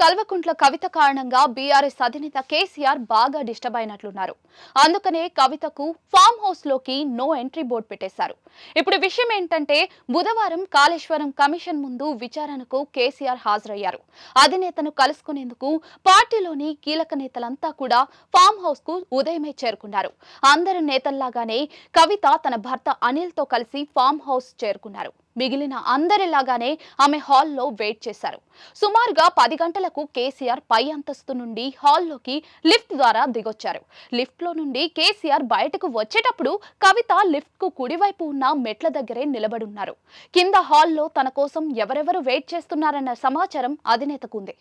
కల్వకుంట్ల కవిత కారణంగా బీఆర్ఎస్ అధినేత కేసీఆర్ బాగా డిస్టర్బ్ అయినట్లున్నారు. అందుకనే కవితకు ఫామ్ హౌస్ లోకి నో ఎంట్రీ బోర్డు పెట్టేశారు. ఇప్పుడు విషయం ఏంటంటే బుధవారం కాళేశ్వరం కమిషన్ ముందు విచారణకు కేసీఆర్ హాజరయ్యారు. అధినేతను కలుసుకునేందుకు పార్టీలోని కీలక నేతలంతా కూడా ఫామ్ హౌస్ కు ఉదయమే చేరుకున్నారు. అందరు నేతల్లాగానే కవిత తన భర్త అనిల్ తో కలిసి ఫామ్ హౌస్ చేరుకున్నారు. మిగిలిన అందరిలాగానే ఆమె హాల్లో వెయిట్ చేశారు. సుమారుగా 10 గంటలకు కేసీఆర్ పై అంతస్తు నుండి హాల్లోకి లిఫ్ట్ ద్వారా దిగొచ్చారు. లిఫ్ట్ లో నుండి కేసీఆర్ బయటకు వచ్చేటప్పుడు కవిత లిఫ్ట్ కు కుడివైపు ఉన్న మెట్ల దగ్గరే నిలబడున్నారు. కింద హాల్లో తన కోసం ఎవరెవరు వెయిట్ చేస్తున్నారన్న సమాచారం అధినేతకు ఉంది.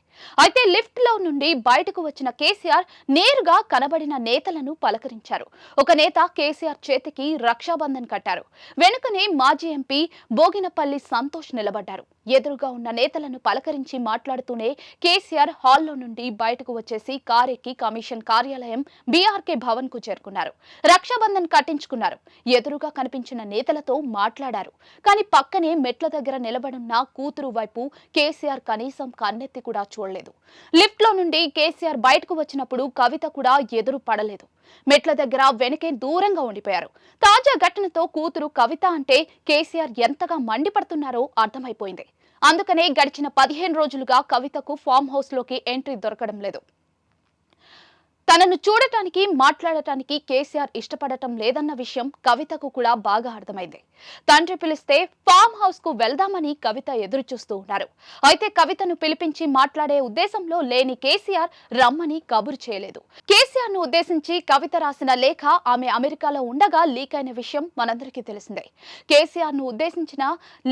అయితే లిఫ్ట్ లో నుండి బయటకు వచ్చిన కేసీఆర్ నేరుగా కనబడిన నేతలను పలకరించారు. ఒక నేత కేసీఆర్ చేతికి రక్షాబంధన్ కట్టారు. వెనుకనే మాజీ ఎంపీ బోగినపల్లి సంతోష్ నిలబడ్డారు. ఎదురుగా ఉన్న నేతలను పలకరించి మాట్లాడుతూనే కేసీఆర్ హాల్లో నుండి బయటకు వచ్చేసి కారెక్కి కమిషన్ కార్యాలయం బీఆర్కే భవన్ కు చేరుకున్నారు. రక్షాబంధన్ కట్టించుకున్నారు. ఎదురుగా కనిపించిన నేతలతో మాట్లాడారు. కానీ పక్కనే మెట్ల దగ్గర నిలబడున్న కూతురు వైపు కేసీఆర్ కనీసం కన్నెత్తి కూడా చూడలేదు. లిఫ్ట్ లో నుండి కేసీఆర్ బయటకు వచ్చినప్పుడు కవిత కూడా ఎదురు పడలేదు. మెట్ల దగ్గర వెనకే దూరంగా ఉండిపోయారు. తాజా ఘటనతో కూతురు కవిత అంటే కేసీఆర్ ఎంతగా మండిపడుతున్నారో అర్థమైపోయింది. అందుకనే గడిచిన 15 రోజులుగా కవితకు ఫామ్ హౌస్ లోకి ఎంట్రీ దొరకడం లేదు. తనను చూడటానికి మాట్లాడటానికి కేసీఆర్ ఇష్టపడటం లేదన్న విషయం కవితకు కూడా బాగా అర్థమైంది. తండ్రి పిలిస్తే ఫామ్ హౌస్ కు వెళ్దామని కవిత ఎదురు చూస్తూ ఉన్నారు. అయితే కవితను పిలిపించి మాట్లాడే ఉద్దేశంలో లేని కేసీఆర్ రమ్మని కబురు చేయలేదు. కేసీఆర్ ను ఉద్దేశించి కవిత రాసిన లేఖ ఆమె అమెరికాలో ఉండగా లీక్ అయిన విషయం మనందరికీ తెలిసిందే. కేసీఆర్ ను ఉద్దేశించిన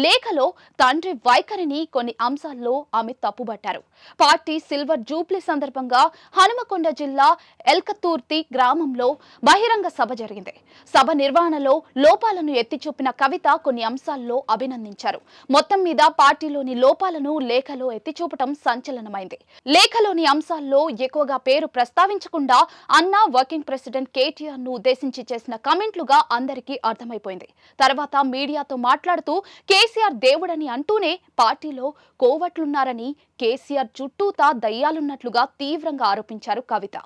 లేఖలో తండ్రి వైఖరిని కొన్ని అంశాల్లో ఆమె తప్పుబట్టారు. పార్టీ సిల్వర్ జూబ్లీ సందర్భంగా హనుమకొండ జిల్లా ఎల్కతుర్తి గ్రామంలో బహిరంగ సభ జరిగింది. సభ నిర్వహణలో లోపాలను ఎత్తి చూపిన కవిత కొన్ని అంశాల్లో అభినందించారు. మొత్తం మీద పార్టీలోని లోపాలను లేఖలో ఎత్తి చూపటం సంచలనమైంది. లేఖలోని అంశాల్లో ఎక్కువగా పేరు ప్రస్తావించకుండా అన్నా వర్కింగ్ ప్రెసిడెంట్ కేటీఆర్ ను ఉద్దేశించి చేసిన కమెంట్లుగా అందరికీ అర్థమైపోయింది. తర్వాత మీడియాతో మాట్లాడుతూ కేసీఆర్ దేవుడని అంటూనే పార్టీలో కోవట్లున్నారని, కేసీఆర్ చుట్టూతా దయ్యాలున్నట్లుగా తీవ్రంగా ఆరోపించారు కవిత.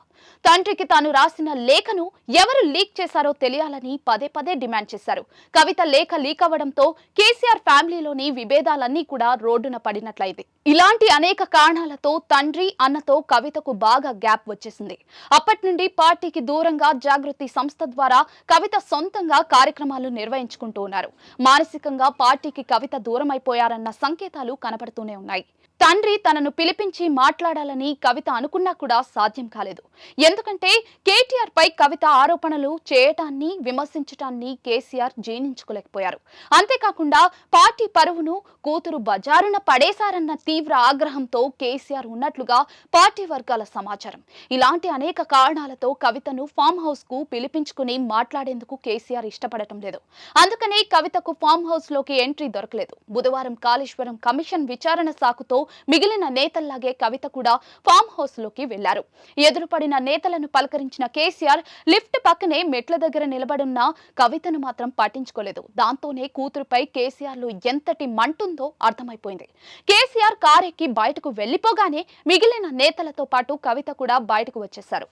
తండ్రికి తాను రాసిన లేఖను ఎవరు లీక్ చేశారో తెలియాలని పదే పదే డిమాండ్ చేశారు. కవిత లేఖ లీక్ అవ్వడంతో కేసీఆర్ ఫ్యామిలీలోని విభేదాలన్నీ కూడా రోడ్డున పడినట్లయింది. ఇలాంటి అనేక కారణాలతో తండ్రి అన్నతో కవితకు బాగా గ్యాప్ వచ్చేసింది. అప్పటి నుండి పార్టీకి దూరంగా జాగృతి సంస్థ ద్వారా కవిత సొంతంగా కార్యక్రమాలు నిర్వహించుకుంటూ ఉన్నారు. మానసికంగా పార్టీకి కవిత దూరం అయిపోయారన్న సంకేతాలు కనపడుతూనే ఉన్నాయి. తండ్రి తనను పిలిపించి మాట్లాడాలని కవిత అనుకున్నా కూడా సాధ్యం కాలేదు. ఎందుకంటే కేటీఆర్ పై కవిత ఆరోపణలు చేయటాన్ని, విమర్శించటాన్ని కేసీఆర్ జీర్ణించుకోలేకపోయారు. అంతేకాకుండా పార్టీ పరువును కూతురు బజారున పడేశారన్న తీవ్ర ఆగ్రహంతో కేసీఆర్ ఉన్నట్లుగా పార్టీ వర్గాల సమాచారం. ఇలాంటి అనేక కారణాలతో కవితను ఫామ్ హౌస్ కు పిలిపించుకుని మాట్లాడేందుకు కేసీఆర్ ఇష్టపడటం లేదు. అందుకనే కవితకు ఫామ్ హౌస్ లోకి ఎంట్రీ దొరకలేదు. బుధవారం కాళేశ్వరం కమిషన్ విచారణ సాకుతో మిగిలిన నేతల్లాగే కవిత కూడా ఫామ్ హౌస్ లోకి వెళ్లారు. ఎదురుపడిన నేతలను పలకరించిన కేసీఆర్ లిఫ్ట్ పక్కనే మెట్ల దగ్గర నిలబడున్న కవితను మాత్రం పట్టించుకోలేదు. దాంతోనే కూతురుపై కేసీఆర్ లో ఎంతటి మంటుందో అర్థమైపోయింది. కేసీఆర్ కారెక్కి బయటకు వెళ్లిపోగానే మిగిలిన నేతలతో పాటు కవిత కూడా బయటకు వచ్చేశారు.